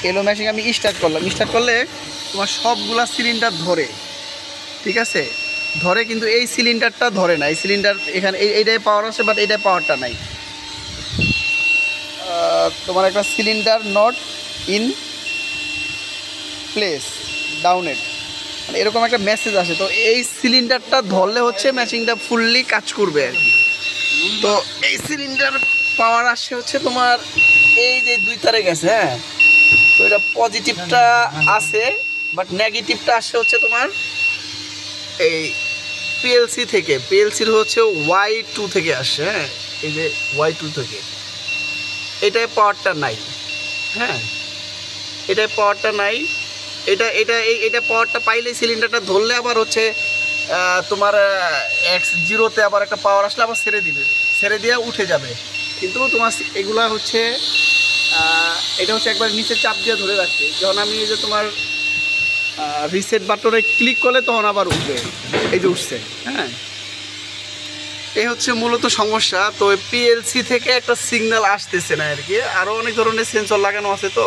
এলো মেশিন আমি স্টার্ট করলাম, স্টার্ট করলে তোমার সবগুলা সিলিন্ডার ধরে, ঠিক আছে, ধরে, কিন্তু এই সিলিন্ডারটা ধরে না। এই সিলিন্ডার এখানে এইটাই পাওয়ার আছে, বাট এইটাই পাওয়ারটা নাই। তোমার একটা সিলিন্ডার নট ইন প্লেস ডাউনেড, মানে এরকম একটা মেসেজ আসে। তো এই সিলিন্ডারটা ধরলে হচ্ছে মেশিনটা ফুললি কাজ করবে আর কি। তো এই সিলিন্ডার পাওয়ার আসছে হচ্ছে তোমার এই যে 2 তারে গেছে, হ্যাঁ। তো এটা পজিটিভটা আছে, বাট নেগেটিভটা আসছে হচ্ছে তোমার এই পিএলসি থেকে। পিএলসির হচ্ছে Y2 থেকে আসছে, হ্যাঁ, এই যে Y2 থেকে। এটাই পাওয়ারটা নাই, হ্যাঁ, এটাই পাওয়ারটা নাই। এটা পাওয়ারটা পাইলে সিলিন্ডারটা ধরলে আবার হচ্ছে তোমার X0-তে আবার একটা পাওয়ার আসলে আবার ছেড়ে দিবে, ছেড়ে দিয়ে উঠে যাবে। কিন্তু তোমার এগুলা হচ্ছে এটা হচ্ছে একবার নিচে চাপ দিয়ে ধরে রাখছে। যখন আমি এই যে তোমার রিসেট বাটনে ক্লিক করলে তখন আবার উঠবে, এই যে উঠছে, হ্যাঁ। এই হচ্ছে মূলত সমস্যা। তো পিএলসি থেকে একটা সিগন্যাল আসতেছে না আর কি। আরও অনেক ধরনের সেন্সর লাগানো আছে, তো